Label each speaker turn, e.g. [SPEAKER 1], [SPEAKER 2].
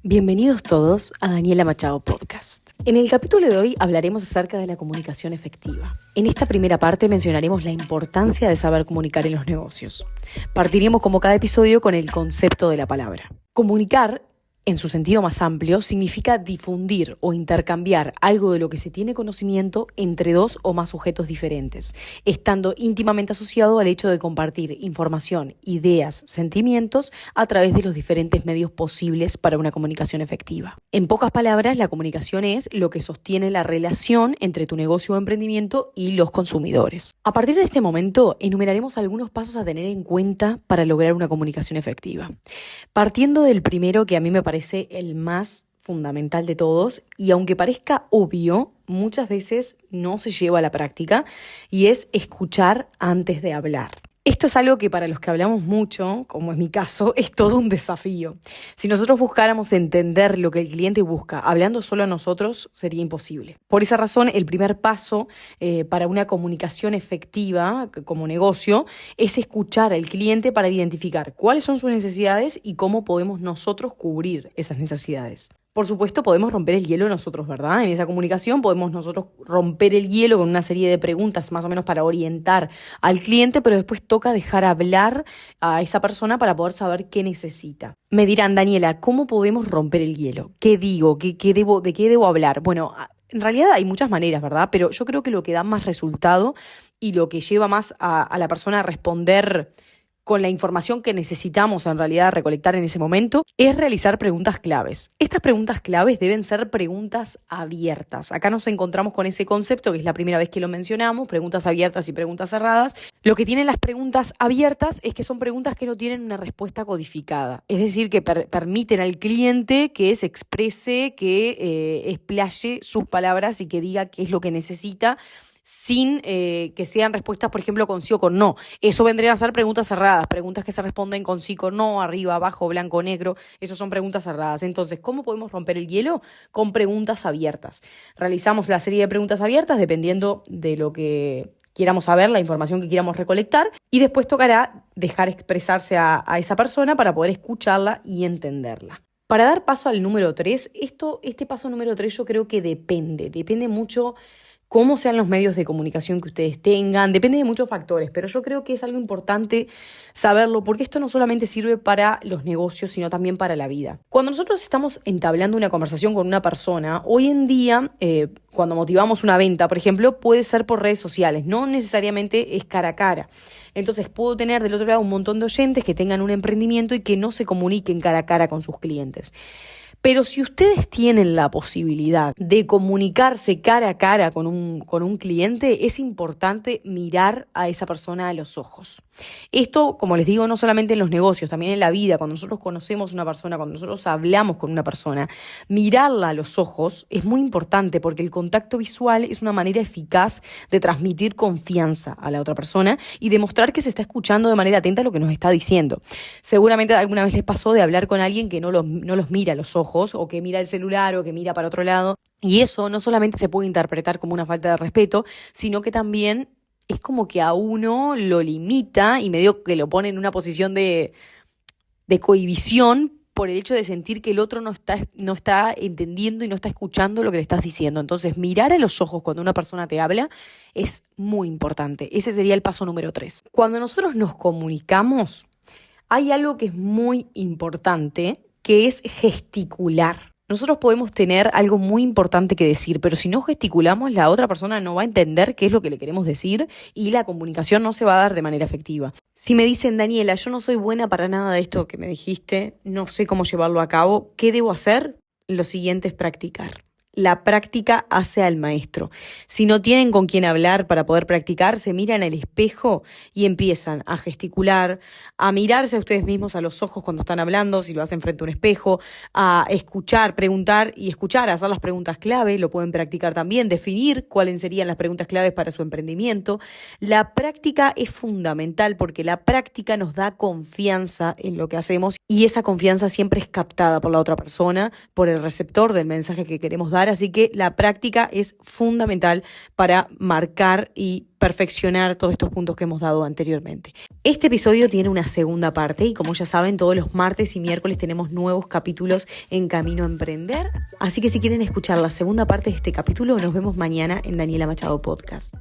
[SPEAKER 1] Bienvenidos todos a Daniela Machado Podcast. En el capítulo de hoy hablaremos acerca de la comunicación efectiva. En esta primera parte mencionaremos la importancia de saber comunicar en los negocios. Partiremos como cada episodio con el concepto de la palabra. Comunicar, en su sentido más amplio, significa difundir o intercambiar algo de lo que se tiene conocimiento entre dos o más sujetos diferentes, estando íntimamente asociado al hecho de compartir información, ideas, sentimientos a través de los diferentes medios posibles para una comunicación efectiva. En pocas palabras, la comunicación es lo que sostiene la relación entre tu negocio o emprendimiento y los consumidores. A partir de este momento, enumeraremos algunos pasos a tener en cuenta para lograr una comunicación efectiva. Partiendo del primero, que a mí me parece el más fundamental de todos, y aunque parezca obvio, muchas veces no se lleva a la práctica, y es escuchar antes de hablar. Esto es algo que para los que hablamos mucho, como es mi caso, es todo un desafío. Si nosotros buscáramos entender lo que el cliente busca hablando solo a nosotros, sería imposible. Por esa razón, el primer paso para una comunicación efectiva como negocio es escuchar al cliente para identificar cuáles son sus necesidades y cómo podemos nosotros cubrir esas necesidades. Por supuesto, podemos romper el hielo nosotros, ¿verdad? En esa comunicación podemos nosotros romper el hielo con una serie de preguntas más o menos para orientar al cliente, pero después toca dejar hablar a esa persona para poder saber qué necesita. Me dirán, Daniela, ¿cómo podemos romper el hielo? ¿Qué digo? ¿De qué debo hablar? Bueno, en realidad hay muchas maneras, ¿verdad? Pero yo creo que lo que da más resultado y lo que lleva más a la persona a responder con la información que necesitamos en realidad recolectar en ese momento, es realizar preguntas claves. Estas preguntas claves deben ser preguntas abiertas. Acá nos encontramos con ese concepto, que es la primera vez que lo mencionamos, preguntas abiertas y preguntas cerradas. Lo que tienen las preguntas abiertas es que son preguntas que no tienen una respuesta codificada. Es decir, que permiten al cliente que se exprese, que explaye sus palabras y que diga qué es lo que necesita, sin que sean respuestas, por ejemplo, con sí o con no. Eso vendrían a ser preguntas cerradas, preguntas que se responden con sí, con no, arriba, abajo, blanco, negro. Eso son preguntas cerradas. Entonces, ¿cómo podemos romper el hielo? Con preguntas abiertas. Realizamos la serie de preguntas abiertas dependiendo de lo que quieramos saber, la información que quieramos recolectar, y después tocará dejar expresarse a esa persona para poder escucharla y entenderla. Para dar paso al número 3, este paso número 3 yo creo que depende mucho cómo sean los medios de comunicación que ustedes tengan, depende de muchos factores, pero yo creo que es algo importante saberlo porque esto no solamente sirve para los negocios, sino también para la vida. Cuando nosotros estamos entablando una conversación con una persona, hoy en día, cuando motivamos una venta, por ejemplo, puede ser por redes sociales, no necesariamente es cara a cara. Entonces puedo tener del otro lado un montón de oyentes que tengan un emprendimiento y que no se comuniquen cara a cara con sus clientes. Pero si ustedes tienen la posibilidad de comunicarse cara a cara con un cliente, es importante mirar a esa persona a los ojos. Esto, como les digo, no solamente en los negocios, también en la vida. Cuando nosotros conocemos a una persona, cuando nosotros hablamos con una persona, mirarla a los ojos es muy importante porque el contacto visual es una manera eficaz de transmitir confianza a la otra persona y demostrar que se está escuchando de manera atenta lo que nos está diciendo. Seguramente alguna vez les pasó de hablar con alguien que no los mira a los ojos, o que mira el celular o que mira para otro lado, y eso no solamente se puede interpretar como una falta de respeto, sino que también es como que a uno lo limita y medio que lo pone en una posición de cohibición por el hecho de sentir que el otro no está entendiendo y no está escuchando lo que le estás diciendo. Entonces, mirar a los ojos cuando una persona te habla es muy importante. Ese sería el paso número 3. Cuando nosotros nos comunicamos, hay algo que es muy importante, que es gesticular. Nosotros podemos tener algo muy importante que decir, pero si no gesticulamos, la otra persona no va a entender qué es lo que le queremos decir y la comunicación no se va a dar de manera efectiva. Si me dicen, Daniela, yo no soy buena para nada de esto que me dijiste, no sé cómo llevarlo a cabo, ¿qué debo hacer? Lo siguiente es practicar. La práctica hace al maestro. Si no tienen con quién hablar para poder practicar, se miran al espejo y empiezan a gesticular, a mirarse a ustedes mismos a los ojos cuando están hablando, si lo hacen frente a un espejo, a escuchar, preguntar y escuchar, a hacer las preguntas clave, lo pueden practicar también, definir cuáles serían las preguntas claves para su emprendimiento. La práctica es fundamental porque la práctica nos da confianza en lo que hacemos y esa confianza siempre es captada por la otra persona, por el receptor del mensaje que queremos dar dar, así que la práctica es fundamental para marcar y perfeccionar todos estos puntos que hemos dado anteriormente. Este episodio tiene una segunda parte y como ya saben, todos los martes y miércoles tenemos nuevos capítulos en Camino a Emprender. Así que si quieren escuchar la segunda parte de este capítulo, nos vemos mañana en Daniela Machado Podcast.